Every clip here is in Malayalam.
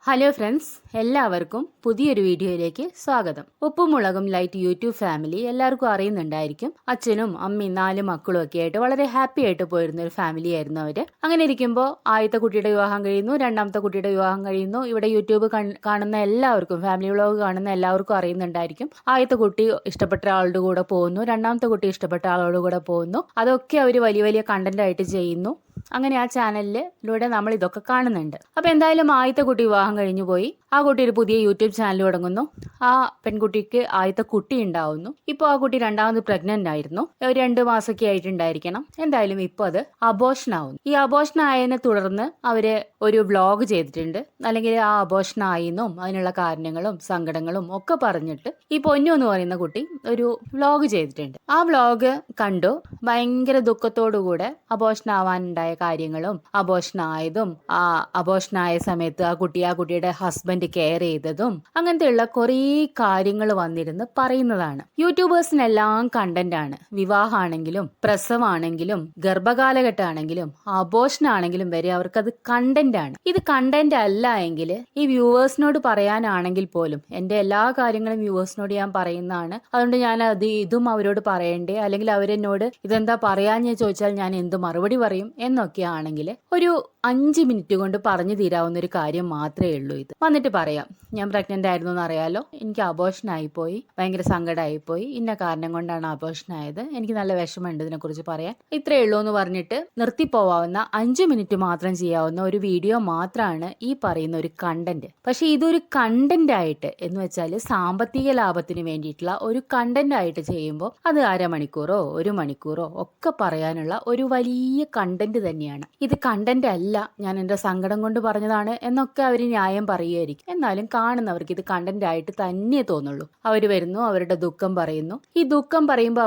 ഹലോ ഫ്രണ്ട്സ്, എല്ലാവർക്കും പുതിയൊരു വീഡിയോയിലേക്ക് സ്വാഗതം. ഉപ്പും മുളകും ലൈറ്റ് യൂട്യൂബ് ഫാമിലി എല്ലാവർക്കും അറിയുന്നുണ്ടായിരിക്കും. അച്ഛനും അമ്മയും 4 മക്കളും ഒക്കെ ആയിട്ട് വളരെ ഹാപ്പി ആയിട്ട് പോയിരുന്ന ഒരു ഫാമിലി ആയിരുന്നു അവര്. അങ്ങനെ ഇരിക്കുമ്പോൾ ആദ്യത്തെ കുട്ടിയുടെ വിവാഹം കഴിയുന്നു, രണ്ടാമത്തെ കുട്ടിയുടെ വിവാഹം കഴിയുന്നു. ഇവിടെ യൂട്യൂബ് കാണുന്ന എല്ലാവർക്കും, ഫാമിലി വ്ളോഗ് കാണുന്ന എല്ലാവർക്കും അറിയുന്നുണ്ടായിരിക്കും. ആദ്യത്തെ കുട്ടി ഇഷ്ടപ്പെട്ട ആളുടെ കൂടെ പോകുന്നു, രണ്ടാമത്തെ കുട്ടി ഇഷ്ടപ്പെട്ട ആളോട് കൂടെ പോകുന്നു. അതൊക്കെ അവർ വലിയ വലിയ കണ്ടന്റ് ആയിട്ട് ചെയ്യുന്നു. അങ്ങനെ ആ ചാനലിലൂടെ നമ്മൾ ഇതൊക്കെ കാണുന്നുണ്ട്. അപ്പൊ എന്തായാലും ആദ്യത്തെ കുട്ടി വിവാഹം കഴിഞ്ഞു പോയി. ആ കുട്ടി ഒരു പുതിയ യൂട്യൂബ് ചാനൽ തുടങ്ങുന്നു. ആ പെൺകുട്ടിക്ക് ആദ്യത്തെ കുട്ടി ഉണ്ടാവുന്നു. ഇപ്പൊ ആ കുട്ടി രണ്ടാമത് പ്രഗ്നന്റ് ആയിരുന്നു. ഒരു 2 മാസമൊക്കെ ആയിട്ടുണ്ടായിരിക്കണം. എന്തായാലും ഇപ്പൊ അത് അബോർഷൻ ആവുന്നു. ഈ അബോർഷൻ ആയതിനെ തുടർന്ന് അവര് ഒരു വ്ളോഗ് ചെയ്തിട്ടുണ്ട്. അല്ലെങ്കിൽ ആ അബോർഷൻ ആയെന്നും അതിനുള്ള കാരണങ്ങളും സങ്കടങ്ങളും ഒക്കെ പറഞ്ഞിട്ട് ഈ പൊന്നു എന്ന് പറയുന്ന കുട്ടി ഒരു വ്ളോഗ് ചെയ്തിട്ടുണ്ട്. ആ വ്ളോഗ് കണ്ടു ഭയങ്കര ദുഃഖത്തോടുകൂടെ അബോർഷൻ ആവാനുണ്ടായ കാര്യങ്ങളും അബോർഷനായതും ആ അബോർഷനായ സമയത്ത് ആ കുട്ടിയുടെ ഹസ്ബൻഡ് കെയർ ചെയ്തതും അങ്ങനത്തെയുള്ള കുറേ കാര്യങ്ങൾ വന്നിരുന്ന് പറയുന്നതാണ്. യൂട്യൂബേഴ്സിനെല്ലാം കണ്ടന്റ് ആണ്. വിവാഹമാണെങ്കിലും പ്രസവമാണെങ്കിലും ഗർഭകാലഘട്ടമാണെങ്കിലും അബോർഷനാണെങ്കിലും വരെ അവർക്കത് കണ്ടന്റ് ആണ്. ഇത് കണ്ടന്റ് അല്ല എങ്കിൽ ഈ വ്യൂവേഴ്സിനോട് പറയാനാണെങ്കിൽ പോലും എന്റെ എല്ലാ കാര്യങ്ങളും വ്യൂവേഴ്സിനോട് ഞാൻ പറയുന്നതാണ്. അതുകൊണ്ട് ഞാൻ ഇതും അവരോട് പറയണ്ടേ, അല്ലെങ്കിൽ അവരെന്നോട് ഇതെന്താ പറയാന്ന് ചോദിച്ചാൽ ഞാൻ എന്ത് മറുപടി പറയും എന്നൊക്കെ ആണെങ്കിൽ ഒരു 5 മിനിറ്റ് കൊണ്ട് പറഞ്ഞു തീരാവുന്ന ഒരു കാര്യം മാത്രമേ ഉള്ളൂ. ഇത് വന്നിട്ട് പറയാം, ഞാൻ പ്രഗ്നന്റ് ആയിരുന്നു എന്ന് അറിയാലോ, എനിക്ക് അബോർഷൻ ആയിപ്പോയി, ഭയങ്കര സങ്കടമായിപ്പോയി, ഇന്ന കാരണം കൊണ്ടാണ് അബോർഷൻ ആയത്, എനിക്ക് നല്ല വിഷമമുണ്ട് ഇതിനെ കുറിച്ച് പറയാൻ, ഇത്രയേ ഉള്ളൂ എന്ന് പറഞ്ഞിട്ട് നിർത്തിപ്പോവാവുന്ന 5 മിനിറ്റ് മാത്രം ചെയ്യാവുന്ന ഒരു വീഡിയോ മാത്രമാണ് ഈ പറയുന്ന ഒരു കണ്ടന്റ്. പക്ഷെ ഇതൊരു കണ്ടന്റ് ആയിട്ട് എന്ന് വെച്ചാൽ സാമ്പത്തിക ലാഭത്തിന് വേണ്ടിയിട്ടുള്ള ഒരു കണ്ടന്റ് ആയിട്ട് ചെയ്യുമ്പോൾ അത് അരമണിക്കൂറോ 1 മണിക്കൂറോ ഒക്കെ പറയാനുള്ള ഒരു വലിയ കണ്ടന്റ് തന്നെയാണ്. ഇത് കണ്ടന്റ് അല്ല, ഞാൻ എന്റെ സങ്കടം കൊണ്ട് പറഞ്ഞതാണ് എന്നൊക്കെ അവർ ന്യായം പറയുമായിരിക്കും. എന്നാലും കാണുന്നവർക്ക് ഇത് കണ്ടന്റ് ആയിട്ട് തന്നെ തോന്നുള്ളൂ. അവർ വരുന്നു, അവരുടെ ദുഃഖം പറയുന്നു. ഈ ദുഃഖം പറയുമ്പോൾ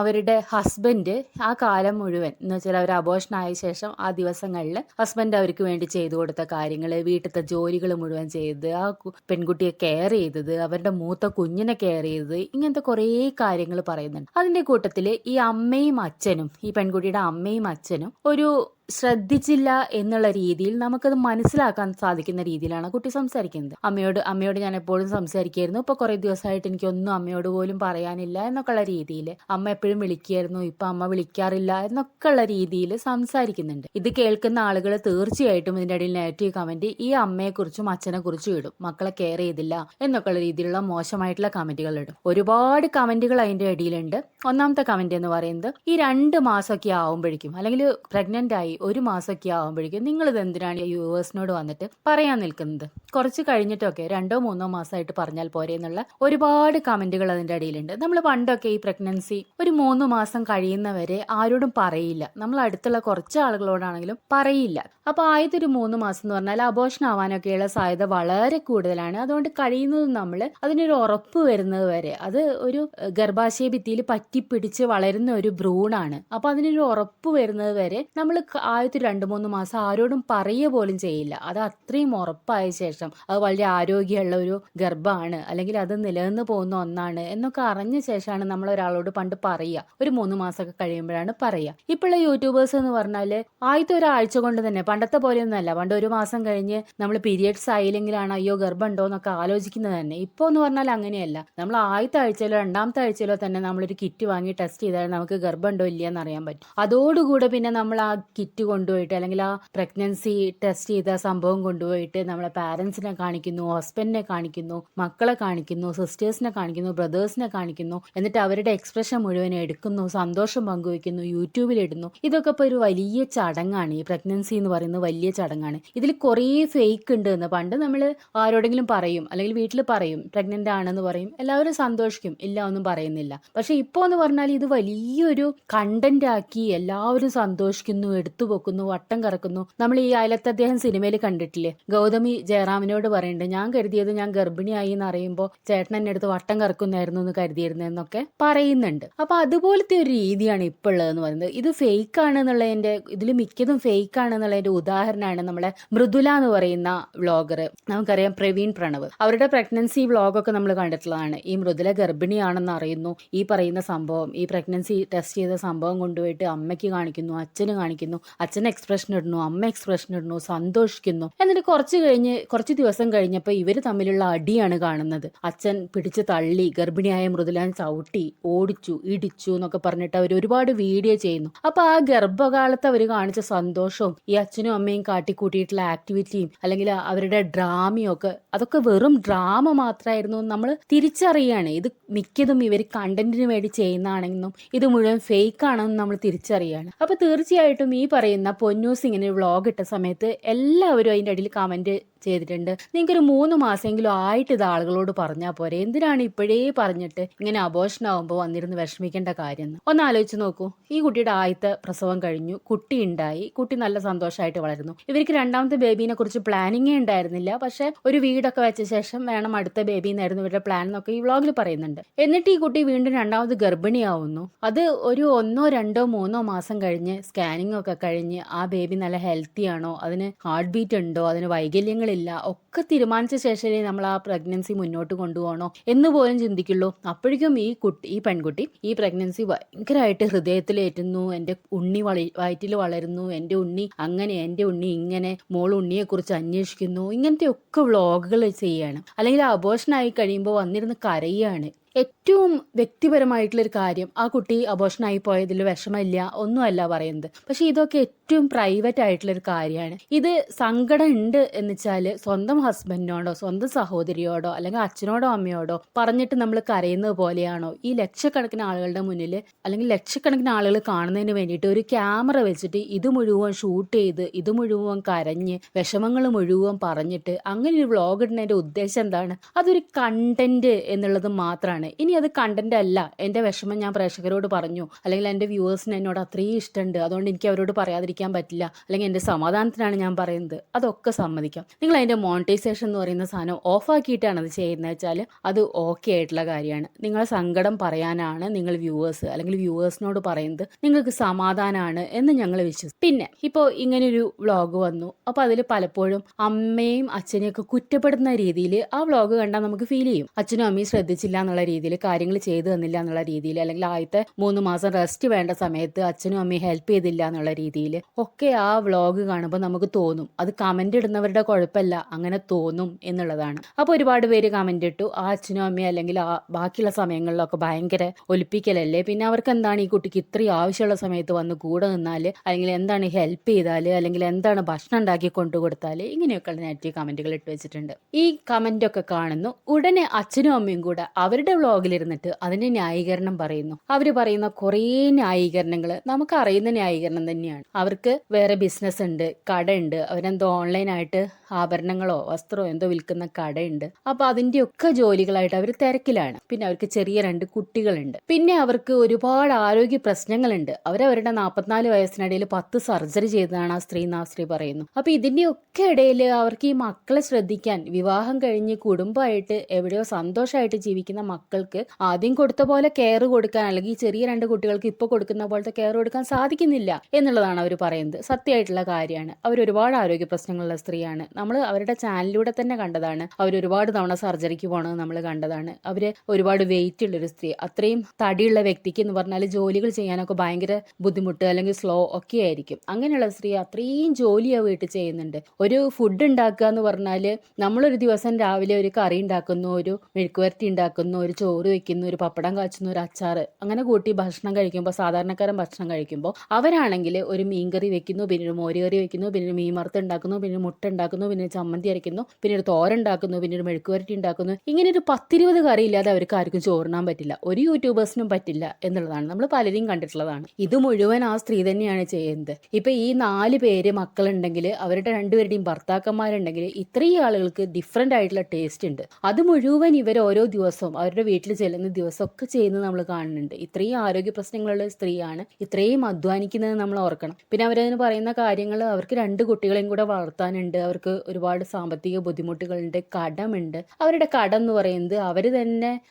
അവരുടെ ഹസ്ബൻഡ് ആ കാലം മുഴുവൻ എന്ന് വെച്ചാൽ അവർ അബോർഷൻ ആയ ശേഷം ആ ദിവസങ്ങളിൽ ഹസ്ബൻഡ് അവർക്ക് വേണ്ടി ചെയ്തു കൊടുത്ത കാര്യങ്ങൾ, വീട്ടിലത്തെ ജോലികൾ മുഴുവൻ ചെയ്ത് ആ പെൺകുട്ടിയെ കെയർ ചെയ്തത്, അവരുടെ മൂത്ത കുഞ്ഞിനെ കെയർ ചെയ്തത്, ഇങ്ങനത്തെ കുറേ കാര്യങ്ങൾ പറയുന്നുണ്ട്. അതിന്റെ കൂട്ടത്തില് ഈ അമ്മയും അച്ഛനും, ഈ പെൺകുട്ടിയുടെ അമ്മയും അച്ഛനും ഒരു ശ്രദ്ധിച്ചില്ല എന്നുള്ള രീതിയിൽ നമുക്കത് മനസ്സിലാക്കാൻ സാധിക്കുന്ന രീതിയിലാണ് കുട്ടി സംസാരിക്കുന്നത്. അമ്മയോട് ഞാൻ എപ്പോഴും സംസാരിക്കായിരുന്നു, ഇപ്പൊ കുറെ ദിവസമായിട്ട് എനിക്കൊന്നും അമ്മയോട് പോലും പറയാനില്ല എന്നൊക്കെയുള്ള രീതിയിൽ, അമ്മ എപ്പോഴും വിളിക്കായിരുന്നു, ഇപ്പൊ അമ്മ വിളിക്കാറില്ല എന്നൊക്കെയുള്ള രീതിയിൽ സംസാരിക്കുന്നുണ്ട്. ഇത് കേൾക്കുന്ന ആളുകൾ തീർച്ചയായിട്ടും ഇതിന്റെ ഇടയിൽ നെഗറ്റീവ് കമന്റ് ഈ അമ്മയെ കുറിച്ചും അച്ഛനെ കുറിച്ചും ഇടും. മക്കളെ കെയർ ചെയ്തില്ല എന്നൊക്കെയുള്ള രീതിയിലുള്ള മോശമായിട്ടുള്ള കമന്റുകൾ ഇടും. ഒരുപാട് കമന്റുകൾ അതിന്റെ ഇടയിലുണ്ട്. ഒന്നാമത്തെ കമന്റ് എന്ന് പറയുന്നത്, ഈ 2 മാസമൊക്കെ ആവുമ്പോഴേക്കും അല്ലെങ്കിൽ പ്രഗ്നന്റ് ആയി 1 മാസമൊക്കെ ആവുമ്പോഴേക്കും നിങ്ങൾ ഇത് എന്തിനാണ് യൂവേഴ്സിനോട് വന്നിട്ട് പറയാൻ നിൽക്കുന്നത്? കുറച്ച് കഴിഞ്ഞിട്ടൊക്കെ 2-3 മാസമായിട്ട് പറഞ്ഞാൽ പോരെ എന്നുള്ള ഒരുപാട് കമന്റുകൾ അതിന്റെ അടിയിലുണ്ട്. നമ്മൾ പണ്ടൊക്കെ ഈ പ്രഗ്നൻസി ഒരു 3 മാസം കഴിയുന്നവരെ ആരോടും പറയില്ല. നമ്മൾ അടുത്തുള്ള കുറച്ച് ആളുകളോടാണെങ്കിലും പറയില്ല. അപ്പൊ ആദ്യത്തെ ഒരു 3 മാസം എന്ന് പറഞ്ഞാൽ അബോർഷൻ ആവാനൊക്കെയുള്ള സാധ്യത വളരെ കൂടുതലാണ്. അതുകൊണ്ട് കഴിയുന്നതും നമ്മൾ അതിനൊരു ഉറപ്പ് വരുന്നത് വരെ, അത് ഒരു ഗർഭാശയ ഭിത്തിയിൽ പറ്റിപ്പിടിച്ച് വളരുന്ന ഒരു ഭ്രൂണാണ്. അപ്പൊ അതിനൊരു ഉറപ്പ് വരുന്നത് വരെ നമ്മൾ ആദ്യത്തെ 2-3 മാസം ആരോടും പറയുക പോലും ചെയ്യില്ല. അത് അത്രയും ഉറപ്പായ ശേഷം അത് വളരെ ആരോഗ്യമുള്ള ഒരു ഗർഭമാണ്, അല്ലെങ്കിൽ അത് നിലനിന്ന് പോകുന്ന ഒന്നാണ് എന്നൊക്കെ അറിഞ്ഞ ശേഷമാണ് നമ്മൾ ഒരാളോട് പണ്ട് പറയുക. ഒരു 3 മാസമൊക്കെ കഴിയുമ്പോഴാണ് പറയുക. ഇപ്പോഴുള്ള യൂട്യൂബേഴ്സ് എന്ന് പറഞ്ഞാൽ ആദ്യത്തെ ഒരാഴ്ച കൊണ്ട് തന്നെ, പണ്ടത്തെ പോലെയൊന്നുമല്ല. പണ്ട് 1 മാസം കഴിഞ്ഞ് നമ്മൾ പീരിയഡ്സ് ആയില്ലെങ്കിലാണ് അയ്യോ ഗർഭം ഉണ്ടോ എന്നൊക്കെ ആലോചിക്കുന്നത് തന്നെ. ഇപ്പോൾ എന്ന് പറഞ്ഞാൽ അങ്ങനെയല്ല. നമ്മൾ ആദ്യത്തെ ആഴ്ചയിലോ 2-ാമത്തെ ആഴ്ചയിലോ തന്നെ നമ്മളൊരു കിറ്റ് വാങ്ങി ടെസ്റ്റ് ചെയ്താൽ നമുക്ക് ഗർഭം ഉണ്ടോ ഇല്ലയെന്ന് അറിയാൻ പറ്റും. അതോടുകൂടെ പിന്നെ നമ്മൾ ആ കിറ്റ് കൊണ്ടുപോയിട്ട് അല്ലെങ്കിൽ ആ പ്രഗ്നൻസി ടെസ്റ്റ് ചെയ്ത സംഭവം കൊണ്ടുപോയിട്ട് നമ്മളെ പാരന്റ്സിനെ കാണിക്കുന്നു, ഹസ്ബൻഡിനെ കാണിക്കുന്നു, മക്കളെ കാണിക്കുന്നു, സിസ്റ്റേഴ്സിനെ കാണിക്കുന്നു, ബ്രദേഴ്സിനെ കാണിക്കുന്നു. എന്നിട്ട് അവരുടെ എക്സ്പ്രഷൻ മുഴുവൻ എടുക്കുന്നു, സന്തോഷം പങ്കുവെക്കുന്നു, യൂട്യൂബിൽ ഇടുന്നു. ഇതൊക്കെ ഇപ്പോൾ ഒരു വലിയ ചടങ്ങാണ്. ഈ പ്രഗ്നൻസി എന്ന് പറയുന്നത് വലിയ ചടങ്ങാണ്. ഇതിൽ കുറേ ഫേക്ക് ഉണ്ട് എന്ന് പണ്ട് നമ്മൾ ആരോടെങ്കിലും പറയും, അല്ലെങ്കിൽ വീട്ടിൽ പറയും പ്രഗ്നന്റ് ആണെന്ന് പറയും, എല്ലാവരും സന്തോഷിക്കും, ഇല്ല ഒന്നും പറയുന്നില്ല. പക്ഷെ ഇപ്പോൾ എന്ന് പറഞ്ഞാൽ ഇത് വലിയൊരു കണ്ടന്റ് ആക്കി എല്ലാവരും സന്തോഷിക്കുന്നു, എടുത്തു പൊക്കുന്നു, വട്ടം കറക്കുന്നു. നമ്മൾ ഈ അയലത്തെ അദ്ദേഹം സിനിമയിൽ കണ്ടിട്ടില്ലേ, ഗൗതമി ജയറാമിനോട് പറയുന്നുണ്ട്, ഞാൻ കരുതിയത് ഞാൻ ഗർഭിണിയായി എന്ന് അറിയുമ്പോൾ ചേട്ടൻ എന്നെ അടുത്ത് വട്ടം കറക്കുന്നായിരുന്നു എന്ന് കരുതിയിരുന്നെന്നൊക്കെ പറയുന്നുണ്ട്. അപ്പൊ അതുപോലത്തെ ഒരു രീതിയാണ് ഇപ്പോൾ ഉള്ളതെന്ന് പറയുന്നത്. ഇത് ഫേക്ക് ആണ് എന്നുള്ളതിന്റെ, ഇതിൽ മിക്കതും ഫേക്ക് ആണ് എന്നുള്ളതിന്റെ ഉദാഹരണമാണ് നമ്മളെ മൃദുല എന്ന് പറയുന്ന വ്ളോഗർ. നമുക്കറിയാം പ്രവീൺ പ്രണവ്, അവരുടെ പ്രഗ്നൻസി വ്ളോഗൊക്കെ നമ്മൾ കണ്ടിട്ടുള്ളതാണ്. ഈ മൃദുല ഗർഭിണിയാണെന്ന് അറിയുന്നു, ഈ പറയുന്ന സംഭവം, ഈ പ്രഗ്നൻസി ടെസ്റ്റ് ചെയ്ത സംഭവം കൊണ്ടുപോയിട്ട് അമ്മയ്ക്ക് കാണിക്കുന്നു, അച്ഛന് കാണിക്കുന്നു, അച്ഛൻ എക്സ്പ്രഷൻ ഇടുന്നു, അമ്മ എക്സ്പ്രഷൻ ഇടുന്നു, സന്തോഷിക്കുന്നു. എന്നിട്ട് കുറച്ച് ദിവസം കഴിഞ്ഞപ്പോൾ ഇവര് തമ്മിലുള്ള അടിയാണ് കാണുന്നത്. അച്ഛൻ പിടിച്ച് തള്ളി ഗർഭിണിയായ മൃദുലാൻ ചവിട്ടി ഓടിച്ചു ഇടിച്ചു എന്നൊക്കെ പറഞ്ഞിട്ട് അവർ ഒരുപാട് വീഡിയോ ചെയ്യുന്നു. അപ്പൊ ആ ഗർഭകാലത്ത് അവർ കാണിച്ച സന്തോഷവും ഈ അച്ഛനും അമ്മയും കാട്ടിക്കൂട്ടിയിട്ടുള്ള ആക്ടിവിറ്റിയും അല്ലെങ്കിൽ അവരുടെ ഡ്രാമയും ഒക്കെ അതൊക്കെ വെറും ഡ്രാമ മാത്രമായിരുന്നു നമ്മൾ തിരിച്ചറിയാണ്. ഇത് മിക്കതും ഇവർ കണ്ടന്റിന് വേണ്ടി ചെയ്യുന്നതാണെന്നും ഇത് മുഴുവൻ ഫേക്ക് ആണെന്നും നമ്മൾ തിരിച്ചറിയാണ്. അപ്പൊ തീർച്ചയായിട്ടും ഈ പറയുന്ന പൊന്നൂസ് ഇങ്ങനെ വ്ളോഗ് ഇട്ട സമയത്ത് എല്ലാവരും അതിന്റെ അടിയിൽ കമന്റ് ചെയ്തിട്ടുണ്ട്. നിങ്ങൾക്കൊരു 3 മാസമെങ്കിലും ആയിട്ട് ഇത് ആളുകളോട് പറഞ്ഞാൽ പോരെ, എന്തിനാണ് ഇപ്പോഴേ പറഞ്ഞിട്ട് ഇങ്ങനെ അബോർഷനാവുമ്പോൾ വന്നിരുന്ന് വിഷമിക്കേണ്ട കാര്യം എന്ന് ഒന്ന് ആലോചിച്ച് നോക്കൂ. ഈ കുട്ടിയുടെ ആദ്യത്തെ പ്രസവം കഴിഞ്ഞു, കുട്ടി ഉണ്ടായി, കുട്ടി നല്ല സന്തോഷമായിട്ട് വളരുന്നു. ഇവർക്ക് രണ്ടാമത്തെ ബേബീനെ കുറിച്ച് പ്ലാനിങ്ങേ ഉണ്ടായിരുന്നില്ല. പക്ഷെ ഒരു വീടൊക്കെ വെച്ച ശേഷം വേണം അടുത്ത ബേബി എന്നായിരുന്നു ഇവരുടെ പ്ലാൻ എന്നൊക്കെ ഈ വ്ളോഗിൽ പറയുന്നുണ്ട്. എന്നിട്ട് ഈ കുട്ടി വീണ്ടും രണ്ടാമത് ഗർഭിണിയാവുന്നു. അത് ഒരു 1, 2, 3 മാസം കഴിഞ്ഞ് സ്കാനിങ് ഒക്കെ കഴിഞ്ഞ് ആ ബേബി നല്ല ഹെൽത്തി ആണോ, അതിന് ഹാർട്ട് ബീറ്റ് ഉണ്ടോ, അതിന് വൈകല്യങ്ങൾ ഒക്കെ തീരുമാനിച്ച ശേഷമേ നമ്മൾ ആ പ്രഗ്നൻസി മുന്നോട്ട് കൊണ്ടുപോകണോ എന്ന് പോലും ചിന്തിക്കുള്ളൂ. അപ്പോഴേക്കും ഈ പെൺകുട്ടി ഈ പ്രഗ്നൻസി ഭയങ്കരമായിട്ട് ഹൃദയത്തിലേറ്റുന്നു. എന്റെ ഉണ്ണി വയറ്റിൽ വളരുന്നു, എന്റെ ഉണ്ണി അങ്ങനെ, എന്റെ ഉണ്ണി ഇങ്ങനെ, മോൾ ഉണ്ണിയെ കുറിച്ച് അന്വേഷിക്കുന്നു, ഇങ്ങനത്തെ ഒക്കെ വ്ളോഗുകൾ ചെയ്യാണ്. അല്ലെങ്കിൽ അബോർഷൻ ആയി കഴിയുമ്പോൾ വന്നിരുന്ന് കരയാണ്. ഏറ്റവും വ്യക്തിപരമായിട്ടുള്ളൊരു കാര്യം, ആ കുട്ടി അബോർഷനായി പോയതിൽ വിഷമമില്ല ഒന്നുമല്ല പറയുന്നത്. പക്ഷെ ഇതൊക്കെ ഏറ്റവും പ്രൈവറ്റ് ആയിട്ടുള്ളൊരു കാര്യമാണ്. ഇത് സങ്കടം ഉണ്ട് എന്ന് വെച്ചാൽ സ്വന്തം ഹസ്ബൻഡിനോടോ സ്വന്തം സഹോദരിയോടോ അല്ലെങ്കിൽ അച്ഛനോടോ അമ്മയോടോ പറഞ്ഞിട്ട് നമ്മൾ കരയുന്നത് പോലെയാണോ ഈ ലക്ഷക്കണക്കിന് ആളുകളുടെ മുന്നിൽ അല്ലെങ്കിൽ ലക്ഷക്കണക്കിന് ആളുകൾ കാണുന്നതിന് വേണ്ടിയിട്ട് ഒരു ക്യാമറ വെച്ചിട്ട് ഇത് മുഴുവൻ ഷൂട്ട് ചെയ്ത് ഇത് മുഴുവൻ കരഞ്ഞ് വിഷമങ്ങൾ മുഴുവൻ പറഞ്ഞിട്ട് അങ്ങനെ ഒരു വ്ളോഗ് ഇടുന്നതിന്റെ ഉദ്ദേശം എന്താണ്? അതൊരു കണ്ടന്റ് എന്നുള്ളത് മാത്രമാണ്. ഇനി അത് കണ്ടന്റ് അല്ല, എന്റെ വിഷമം ഞാൻ പ്രേക്ഷകരോട് പറഞ്ഞു, അല്ലെങ്കിൽ എന്റെ വ്യൂവേഴ്സിന് എന്നോട് അത്രയും ഇഷ്ടമുണ്ട്, അതുകൊണ്ട് എനിക്ക് അവരോട് പറയാതിരിക്കാൻ പറ്റില്ല, അല്ലെങ്കിൽ എന്റെ സമാധാനത്തിനാണ് ഞാൻ പറയുന്നത്, അതൊക്കെ സമ്മതിക്കാം. നിങ്ങൾ അതിന്റെ മോണിറ്റൈസേഷൻ എന്ന് പറയുന്ന സാധനം ഓഫാക്കിയിട്ടാണ് അത് ചെയ്യുന്നത് വെച്ചാൽ അത് ഓക്കെ ആയിട്ടുള്ള കാര്യമാണ്. നിങ്ങളെ സങ്കടം പറയാനാണ് നിങ്ങൾ വ്യൂവേഴ്സ് അല്ലെങ്കിൽ വ്യൂവേഴ്സിനോട് പറയുന്നത്, നിങ്ങൾക്ക് സമാധാനമാണ് എന്ന് ഞങ്ങൾ വിശ്വസിക്കും. പിന്നെ ഇപ്പോൾ ഇങ്ങനെയൊരു വ്ളോഗ് വന്നു, അപ്പോൾ അതിൽ പലപ്പോഴും അമ്മയും അച്ഛനെയൊക്കെ കുറ്റപ്പെടുന്ന രീതിയിൽ ആ വ്ളോഗ് കണ്ടാൽ നമുക്ക് ഫീൽ ചെയ്യും. അച്ഛനും അമ്മയും ശ്രദ്ധിച്ചില്ല എന്നുള്ള രീതിയിൽ, കാര്യങ്ങൾ ചെയ്തു തന്നില്ല എന്നുള്ള രീതിയിൽ, അല്ലെങ്കിൽ ആദ്യത്തെ 3 മാസം റെസ്റ്റ് വേണ്ട സമയത്ത് അച്ഛനും അമ്മയും ഹെൽപ്പ് ചെയ്തില്ല എന്നുള്ള രീതിയിൽ ഒക്കെ ആ വ്ളോഗ് കാണുമ്പോൾ നമുക്ക് തോന്നും. അത് കമന്റ് ഇടുന്നവരുടെ കുഴപ്പമില്ല, അങ്ങനെ തോന്നും എന്നുള്ളതാണ്. അപ്പോൾ ഒരുപാട് പേര് കമന്റ് ഇട്ടു, ആ അച്ഛനും അമ്മയും അല്ലെങ്കിൽ ആ ബാക്കിയുള്ള സമയങ്ങളിലൊക്കെ ഭയങ്കര ഒലിപ്പിക്കലല്ലേ, പിന്നെ അവർക്ക് എന്താണ് ഈ കുട്ടിക്ക് ഇത്രയും ആവശ്യമുള്ള സമയത്ത് വന്ന് കൂടെ നിന്നാൽ, അല്ലെങ്കിൽ എന്താണ് ഹെൽപ്പ് ചെയ്താൽ, അല്ലെങ്കിൽ എന്താണ് ഭക്ഷണം ഉണ്ടാക്കി കൊണ്ടുകൊടുത്താൽ, ഇങ്ങനെയൊക്കെയുള്ള നെഗറ്റീവ് കമന്റുകൾ ഇട്ട് വെച്ചിട്ടുണ്ട്. ഈ കമന്റ് ഒക്കെ കാണുന്നു ഉടനെ അച്ഛനും അമ്മയും കൂടെ അവരുടെ വ്ളോഗിലിരുന്നിട്ട് അതിന്റെ ന്യായീകരണം പറയുന്നു. അവര് പറയുന്ന കുറേ ന്യായീകരണങ്ങൾ നമുക്ക് അറിയുന്ന ന്യായീകരണം തന്നെയാണ്. അവർക്ക് വേറെ ബിസിനസ് ഉണ്ട്, കടയുണ്ട്, അവരെന്തോ ഓൺലൈനായിട്ട് ആഭരണങ്ങളോ വസ്ത്രമോ എന്തോ വിൽക്കുന്ന കടയുണ്ട്. അപ്പൊ അതിന്റെയൊക്കെ ജോലികളായിട്ട് അവർ തിരക്കിലാണ്. പിന്നെ അവർക്ക് ചെറിയ 2 കുട്ടികളുണ്ട്. പിന്നെ അവർക്ക് ഒരുപാട് ആരോഗ്യ പ്രശ്നങ്ങളുണ്ട്. അവരവരുടെ 44 വയസ്സിനിടയിൽ 10 സർജറി ചെയ്തതാണ് ആ സ്ത്രീ പറയുന്നു. അപ്പൊ ഇതിന്റെയൊക്കെ ഇടയിൽ അവർക്ക് ഈ മക്കളെ ശ്രദ്ധിക്കാൻ, വിവാഹം കഴിഞ്ഞ് കുടുംബമായിട്ട് എവിടെയോ സന്തോഷമായിട്ട് ജീവിക്കുന്ന മക്കൾക്ക് ആദ്യം കൊടുത്ത പോലെ കെയർ കൊടുക്കാൻ, അല്ലെങ്കിൽ ചെറിയ 2 കുട്ടികൾക്ക് ഇപ്പൊ കൊടുക്കുന്ന പോലത്തെ കെയർ കൊടുക്കാൻ സാധിക്കുന്നില്ല എന്നുള്ളതാണ് അവർ പറയുന്നത്. സത്യമായിട്ടുള്ള കാര്യമാണ്. അവർ ഒരുപാട് ആരോഗ്യ പ്രശ്നങ്ങളുള്ള സ്ത്രീയാണ്. നമ്മൾ അവരുടെ ചാനലിലൂടെ തന്നെ കണ്ടതാണ്. അവർ ഒരുപാട് തവണ സർജറിക്ക് പോകണമെന്ന് നമ്മൾ കണ്ടതാണ്. അവര് ഒരുപാട് വെയിറ്റ് ഉള്ളൊരു സ്ത്രീ, അത്രയും തടിയുള്ള വ്യക്തിക്ക് എന്ന് പറഞ്ഞാൽ ജോലികൾ ചെയ്യാനൊക്കെ ഭയങ്കര ബുദ്ധിമുട്ട് അല്ലെങ്കിൽ സ്ലോ ഒക്കെ ആയിരിക്കും. അങ്ങനെയുള്ള സ്ത്രീ അത്രയും ജോലിയാ വീട്ടിൽ ചെയ്യുന്നുണ്ട്. ഒരു ഫുഡ് ഉണ്ടാക്കുക എന്ന് പറഞ്ഞാൽ നമ്മളൊരു ദിവസം രാവിലെ ഒരു കറി ഉണ്ടാക്കുന്നു, ഒരു മെഴുക്കുവരട്ടി ഉണ്ടാക്കുന്നു, ഒരു ചോറ് വെക്കുന്നു, ഒരു പപ്പടം കാച്ചുന്നു, ഒരു അച്ചാറ്, അങ്ങനെ കൂട്ടി ഭക്ഷണം കഴിക്കുമ്പോൾ, സാധാരണക്കാരൻ ഭക്ഷണം കഴിക്കുമ്പോൾ അവരാണെങ്കിൽ ഒരു മീൻകറി വെക്കുന്നു, പിന്നെ ഒരു മോരുകറി വെക്കുന്നു, പിന്നെ ഒരു മീൻ വറുത്ത് ഉണ്ടാക്കുന്നു, പിന്നെ മുട്ട ഉണ്ടാക്കുന്നു, പിന്നെ ചമ്മന്തി അരയ്ക്കുന്നു, പിന്നെ ഒരു തോരൻ ഉണ്ടാക്കുന്നു, പിന്നെ ഒരു മെഴുക്കുവരട്ടി ഉണ്ടാക്കുന്നു. ഇങ്ങനെ ഒരു 10-20 കറി ഇല്ലാതെ അവർക്ക് ആർക്കും ചോറിനാൻ പറ്റില്ല. ഒരു യൂട്യൂബേഴ്സിനും പറ്റില്ല എന്നുള്ളതാണ് നമ്മൾ പലരെയും കണ്ടിട്ടുള്ളതാണ്. ഇത് മുഴുവൻ ആ സ്ത്രീ തന്നെയാണ് ചെയ്യുന്നത്. ഇപ്പൊ ഈ 4 പേര് മക്കളുണ്ടെങ്കിൽ അവരുടെ 2 പേരുടെയും ഭർത്താക്കന്മാരുണ്ടെങ്കിൽ ഇത്രയും ആളുകൾക്ക് ഡിഫറെന്റ് ആയിട്ടുള്ള ടേസ്റ്റ് ഉണ്ട്. അത് മുഴുവൻ ഇവർ ഓരോ ദിവസവും അവരുടെ വീട്ടിൽ ചെല്ലുന്ന ദിവസമൊക്കെ ചെയ്യുന്നത് നമ്മൾ കാണുന്നുണ്ട്. ഇത്രയും ആരോഗ്യ പ്രശ്നങ്ങളുള്ള സ്ത്രീയാണ് ഇത്രയും അധ്വാനിക്കുന്നത് നമ്മൾ ഓർക്കണം. പിന്നെ അവരതിന് പറയുന്ന കാര്യങ്ങൾ, അവർക്ക് 2 കുട്ടികളെയും കൂടെ വളർത്താനുണ്ട്, അവർക്ക് ഒരുപാട് സാമ്പത്തിക ബുദ്ധിമുട്ടുകളുണ്ട്, കടമുണ്ട്. അവരുടെ കടം എന്ന് പറയുന്നത്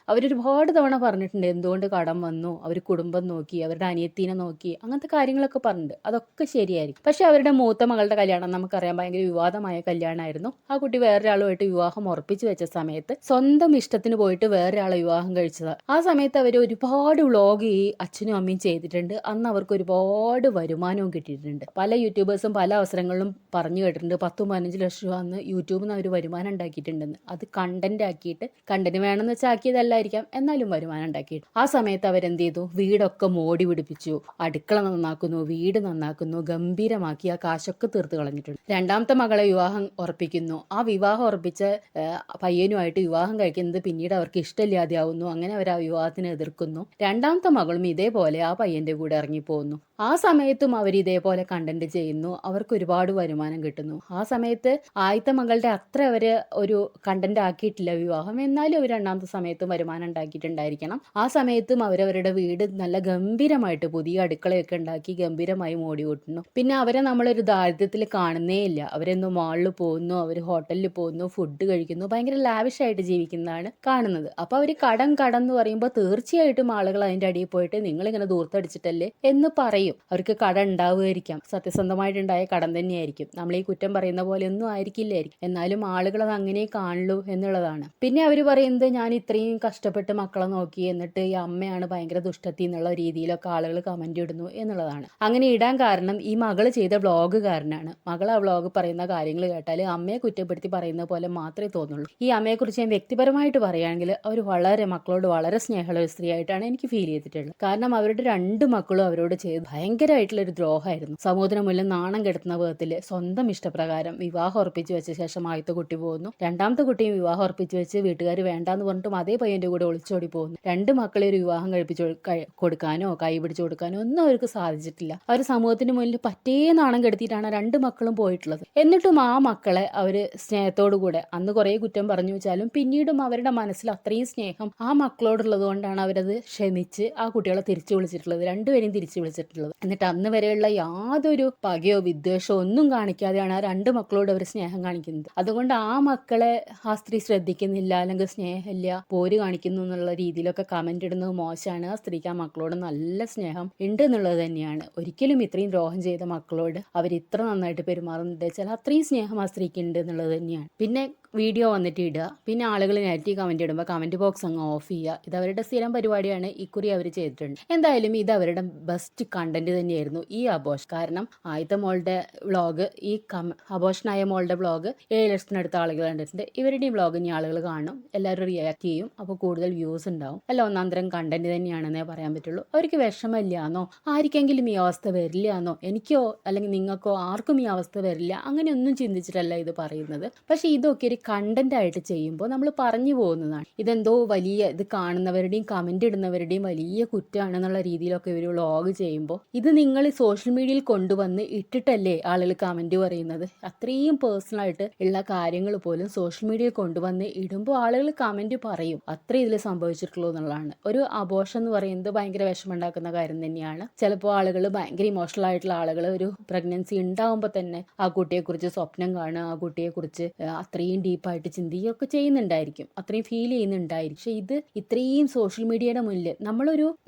അവരൊരുപാട് തവണ പറഞ്ഞിട്ടുണ്ട് എന്തുകൊണ്ട് കടം വന്നു, അവർ കുടുംബം നോക്കി, അവരുടെ അനിയത്തിനെ നോക്കി, അങ്ങനത്തെ കാര്യങ്ങളൊക്കെ പറഞ്ഞിട്ടുണ്ട്. അതൊക്കെ ശരിയായിരിക്കും. പക്ഷെ അവരുടെ മൂത്ത മകളുടെ കല്യാണം നമുക്കറിയാം, ഭയങ്കര വിവാദമായ കല്യാണമായിരുന്നു. ആ കുട്ടി വേറൊരാളുമായിട്ട് വിവാഹം ഉറപ്പിച്ചു വെച്ച സമയത്ത് സ്വന്തം ഇഷ്ടത്തിന് പോയിട്ട് വേറൊരാളെ വിവാഹം കഴിച്ചത്. ആ സമയത്ത് അവർ ഒരുപാട് വ്ളോഗ് ഈ അച്ഛനും അമ്മയും ചെയ്തിട്ടുണ്ട്. അന്ന് അവർക്ക് ഒരുപാട് വരുമാനവും കിട്ടിയിട്ടുണ്ട്. പല യൂട്യൂബേഴ്സും പല അവസരങ്ങളിലും പറഞ്ഞു കേട്ടിട്ടുണ്ട് 10-15 ലക്ഷം രൂപ അന്ന് യൂട്യൂബിൽ നിന്ന് അവർ വരുമാനം ഉണ്ടാക്കിയിട്ടുണ്ടെന്ന്. അത് കണ്ടന്റ് ആക്കിയിട്ട്, കണ്ടന്റ് വേണമെന്ന് വെച്ചാൽ ആക്കിയതല്ലായിരിക്കാം, എന്നാലും വരുമാനം ഉണ്ടാക്കിയിട്ട്. ആ സമയത്ത് അവരെന്ത് ചെയ്തു, വീടൊക്കെ മോടി പിടിപ്പിച്ചു, അടുക്കള നന്നാക്കുന്നു, വീട് നന്നാക്കുന്നു, ഗംഭീരമാക്കി ആ കാശൊക്കെ തീർത്ത് കളഞ്ഞിട്ടുണ്ട്. രണ്ടാമത്തെ മകളെ വിവാഹം ഉറപ്പിക്കുന്നു. ആ വിവാഹം ഉറപ്പിച്ച പയ്യനുമായിട്ട് വിവാഹം കഴിക്കുന്നത് പിന്നീട് അവർക്ക് ഇഷ്ടമില്ലാതെയാവുന്നു. അങ്ങനെ അവർ ആ വിവാഹത്തിനെ എതിർക്കുന്നു. രണ്ടാമത്തെ മകളും ഇതേപോലെ ആ പയ്യന്റെ കൂടെ ഇറങ്ങിപ്പോകുന്നു. ആ സമയത്തും അവർ ഇതേപോലെ കണ്ടന്റ് ചെയ്യുന്നു. അവർക്ക് ഒരുപാട് വരുമാനം കിട്ടുന്നു. ആ സമയത്ത് ആദ്യത്തെ മകളുടെ അത്ര അവര് ഒരു കണ്ടന്റ് ആക്കിയിട്ടില്ല വിവാഹം, എന്നാലും അവർ രണ്ടാമത്തെ സമയത്തും വരുമാനം ഉണ്ടാക്കിയിട്ടുണ്ടായിരിക്കണം. ആ സമയത്തും അവരവരുടെ വീട് നല്ല ഗംഭീരമായിട്ട് പുതിയ അടുക്കളയൊക്കെ ഉണ്ടാക്കി ഗംഭീരമായി മോടി കൂട്ടുന്നു. പിന്നെ അവരെ നമ്മളൊരു ദാരിദ്ര്യത്തിൽ കാണുന്നേ ഇല്ല. അവരെന്നും മാളിൽ പോകുന്നു, അവർ ഹോട്ടലിൽ പോകുന്നു, ഫുഡ് കഴിക്കുന്നു, ഭയങ്കര ലാവിഷായിട്ട് ജീവിക്കുന്നതാണ് കാണുന്നത്. അപ്പൊ അവർ കടം എന്ന് പറയുമ്പോൾ തീർച്ചയായിട്ടും ആളുകൾ അതിന്റെ അടിയിൽ പോയിട്ട് നിങ്ങളിങ്ങനെ ദൂർത്തടിച്ചിട്ടല്ലേ എന്ന് പറയും. അവർക്ക് കടം ഉണ്ടാവുമായിരിക്കാം, സത്യസന്ധമായിട്ടുണ്ടായ കടം തന്നെയായിരിക്കും. നമ്മൾ ഈ കുറ്റം പറയുന്ന പോലെ ഒന്നും ആയിരിക്കില്ലായിരിക്കും, എന്നാലും ആളുകൾ അത് അങ്ങനെ കാണുള്ളൂ എന്നുള്ളതാണ്. പിന്നെ അവർ പറയുന്നത് ഞാൻ ഇത്രയും കഷ്ടപ്പെട്ട് മക്കളെ നോക്കി, എന്നിട്ട് ഈ അമ്മയാണ് ഭയങ്കര ദുഷ്ടത്തി എന്നുള്ള രീതിയിലൊക്കെ ആളുകൾ കമന്റ് ഇടുന്നു എന്നുള്ളതാണ്. അങ്ങനെ ഇടാൻ കാരണം ഈ മകള് ചെയ്ത വ്ളോഗ് കാരനാണ്. മകൾ ആ വ്ളോഗ് പറയുന്ന കാര്യങ്ങൾ കേട്ടാൽ അമ്മയെ കുറ്റപ്പെടുത്തി പറയുന്ന പോലെ മാത്രമേ തോന്നുള്ളൂ. ഈ അമ്മയെക്കുറിച്ച് ഞാൻ വ്യക്തിപരമായിട്ട് പറയുകയാണെങ്കിൽ അവർ മക്കളോട് വളരെ സ്നേഹമുള്ള ഒരു സ്ത്രീയായിട്ടാണ് എനിക്ക് ഫീൽ ചെയ്തിട്ടുള്ളത്. കാരണം അവരുടെ 2 മക്കളും അവരോട് ചെയ്ത് ഭയങ്കരമായിട്ടുള്ളൊരു ദ്രോഹമായിരുന്നു. സമൂഹത്തിന് മുന്നിൽ നാണം കെടുത്തുന്ന വിധത്തിൽ സ്വന്തം ഇഷ്ടപ്രകാരം വിവാഹം ഉറപ്പിച്ചു വെച്ച ശേഷം ആദ്യത്തെ കുട്ടി പോകുന്നു. രണ്ടാമത്തെ കുട്ടിയും വിവാഹം ഉറപ്പിച്ചു വെച്ച് വീട്ടുകാർ വേണ്ടാന്ന് പറഞ്ഞിട്ടും അതേ പയ്യന്റെ കൂടെ ഒളിച്ചോടി പോകുന്നു. 2 മക്കളെ ഒരു വിവാഹം കഴിപ്പിച്ചു കൊടുക്കാനോ കൈ പിടിച്ചു കൊടുക്കാനോ ഒന്നും അവർക്ക് സാധിച്ചിട്ടില്ല. അവർ സമൂഹത്തിന് മുന്നിൽ പറ്റേ നാണം കെടുത്തിയിട്ടാണ് 2 മക്കളും പോയിട്ടുള്ളത്. എന്നിട്ടും ആ മക്കളെ അവര് സ്നേഹത്തോടു കൂടെ, അന്ന് കുറെ കുറ്റം പറഞ്ഞു വെച്ചാലും പിന്നീടും അവരുടെ മനസ്സിൽ അത്രയും സ്നേഹം ആ മക്കളോടുള്ളത് കൊണ്ടാണ് അവരത് ക്ഷമിച്ച് ആ കുട്ടികളെ തിരിച്ചു വിളിച്ചിട്ടുള്ളത്, 2 പേരെയും തിരിച്ചു വിളിച്ചിട്ടുള്ളത്. എന്നിട്ട് അന്ന് വരെയുള്ള യാതൊരു പകയോ വിദ്വേഷമോ ഒന്നും കാണിക്കാതെയാണ് ആ 2 മക്കളോട് അവർ സ്നേഹം കാണിക്കുന്നത്. അതുകൊണ്ട് ആ മക്കളെ ആ സ്ത്രീ ശ്രദ്ധിക്കുന്നില്ല, അല്ലെങ്കിൽ സ്നേഹമില്ല, പോര് കാണിക്കുന്നു എന്നുള്ള രീതിയിലൊക്കെ കമന്റ് ഇടുന്നത് മോശമാണ്. ആ സ്ത്രീക്ക് ആ മക്കളോട് നല്ല സ്നേഹം ഉണ്ട് എന്നുള്ളത് തന്നെയാണ്. ഒരിക്കലും ഇത്രയും ദ്രോഹം ചെയ്ത മക്കളോട് അവർ ഇത്ര നന്നായിട്ട് പെരുമാറുന്നുണ്ട് വെച്ചാൽ അത്രയും സ്നേഹം ആ സ്ത്രീക്ക് ഉണ്ട് എന്നുള്ളത് തന്നെയാണ്. പിന്നെ വീഡിയോ വന്നിട്ട് ഇടുക, പിന്നെ ആളുകൾ നെഗറ്റീവ് കമന്റ് ഇടുമ്പോൾ കമന്റ് ബോക്സ് അങ്ങ് ഓഫ് ചെയ്യുക. ഇത് അവരുടെ സ്ഥിരം പരിപാടിയാണ്. ഇക്കുറി അവർ ചെയ്തിട്ടുണ്ട്. എന്തായാലും ഇത് അവരുടെ ബെസ്റ്റ് കണ്ടന്റ് തന്നെയായിരുന്നു ഈ അബോഷ്. കാരണം ആദ്യത്തെ മോളുടെ വ്ളോഗ്, ഈ അബോഷനായ മോളുടെ വ്ളോഗ് 7 ലക്ഷത്തിനടുത്ത ആളുകൾ കണ്ടിട്ടുണ്ട്. ഇവരുടെയും വ്ളോഗ് ഇനി ആളുകൾ കാണും, എല്ലാവരും റിയാക്ട് ചെയ്യും, അപ്പോൾ കൂടുതൽ വ്യൂസ് ഉണ്ടാവും. അല്ല, ഒന്നാന്തരം കണ്ടന്റ് തന്നെയാണെന്നേ പറയാൻ പറ്റുള്ളൂ. അവർക്ക് വിഷമമില്ലാന്നോ, ആർക്കെങ്കിലും ഈ അവസ്ഥ വരില്ലാന്നോ, എനിക്കോ അല്ലെങ്കിൽ നിങ്ങൾക്കോ ആർക്കും ഈ അവസ്ഥ വരില്ല, അങ്ങനെയൊന്നും ചിന്തിച്ചിട്ടല്ല ഇത് പറയുന്നത്. പക്ഷെ ഇതൊക്കെ ഒരു കണ്ടന്റ് ആയിട്ട് ചെയ്യുമ്പോൾ നമ്മൾ പറഞ്ഞു പോകുന്നതാണ്. ഇതെന്തോ വലിയ, ഇത് കാണുന്നവരുടെയും കമന്റ് ഇടുന്നവരുടെയും വലിയ കുറ്റമാണെന്നുള്ള രീതിയിലൊക്കെ ഇവർ വ്ളോഗ് ചെയ്യുമ്പോൾ, ഇത് നിങ്ങൾ സോഷ്യൽ മീഡിയയിൽ കൊണ്ടുവന്ന് ഇട്ടിട്ടല്ലേ ആളുകൾ കമന്റ് പറയുന്നത്. അത്രയും പേഴ്സണൽ ആയിട്ട് ഉള്ള കാര്യങ്ങൾ പോലും സോഷ്യൽ മീഡിയയിൽ കൊണ്ടുവന്ന് ഇടുമ്പോൾ ആളുകൾ കമന്റ് പറയും. അത്ര ഇതിൽ സംഭവിച്ചിട്ടുള്ളൂ എന്നുള്ളതാണ്. ഒരു അബോർഷൻ എന്ന് പറയുന്നത് ഭയങ്കര വിഷമമുണ്ടാക്കുന്ന കാര്യം തന്നെയാണ്. ചിലപ്പോൾ ആളുകൾ ഭയങ്കര ഇമോഷണൽ ആയിട്ടുള്ള ആളുകൾ ഒരു പ്രഗ്നൻസി ഉണ്ടാവുമ്പോൾ തന്നെ ആ കുട്ടിയെക്കുറിച്ച് സ്വപ്നം കാണുക, ആ കുട്ടിയെക്കുറിച്ച് അത്രയും ഡീപ്പായിട്ട് ചിന്തിക്കുകയൊക്കെ ചെയ്യുന്നുണ്ടായിരിക്കും, അത്രയും ഫീൽ ചെയ്യുന്നുണ്ടായിരിക്കും. പക്ഷെ ഇത് ഇത്രയും സോഷ്യൽ മീഡിയയുടെ മുന്നിൽ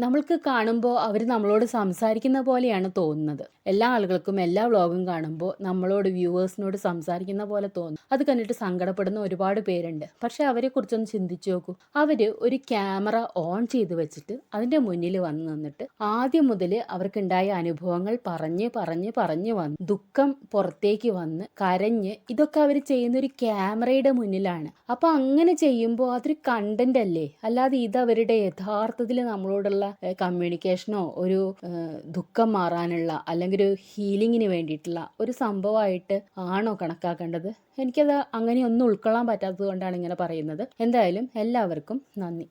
നമ്മൾക്ക് കാണുമ്പോൾ അവർ നമ്മളോട് സംസാരിക്കുന്ന പോലെയാണ് തോന്നുന്നത്. എല്ലാ ആളുകൾക്കും എല്ലാ വ്ളോഗും കാണുമ്പോൾ നമ്മളോട്, വ്യൂവേഴ്സിനോട് സംസാരിക്കുന്ന പോലെ തോന്നും. അത് കണ്ടിട്ട് സങ്കടപ്പെടുന്ന ഒരുപാട് പേരുണ്ട്. പക്ഷെ അവരെ കുറിച്ചൊന്ന് ചിന്തിച്ചു നോക്കൂ. അവര് ഒരു ക്യാമറ ഓൺ ചെയ്ത് വെച്ചിട്ട് അതിന്റെ മുന്നിൽ വന്ന് നിന്നിട്ട് ആദ്യം മുതൽ അവർക്കുണ്ടായ അനുഭവങ്ങൾ പറഞ്ഞ് വന്ന് ദുഃഖം പുറത്തേക്ക് വന്ന് കരഞ്ഞ്, ഇതൊക്കെ അവർ ചെയ്യുന്ന ഒരു ക്യാമറയുടെ മുന്നിലാണ്. അപ്പൊ അങ്ങനെ ചെയ്യുമ്പോൾ അതൊരു കണ്ടന്റ് അല്ലേ, അല്ലാതെ ഇത് അവരുടെ യഥാർത്ഥത്തിൽ നമ്മളോടുള്ള കമ്മ്യൂണിക്കേഷനോ ഒരു ദുഃഖം മാറാനുള്ള അല്ലെങ്കിൽ ഒരു ഹീലിങ്ങിന് വേണ്ടിയിട്ടുള്ള ഒരു സംഭവമായിട്ട് ആണോ കണക്കാക്കേണ്ടത്? എനിക്കത് അങ്ങനെയൊന്നും ഉൾക്കൊള്ളാൻ പറ്റാത്തത് കൊണ്ടാണ് ഇങ്ങനെ പറയുന്നത്. എന്തായാലും എല്ലാവർക്കും നന്ദി.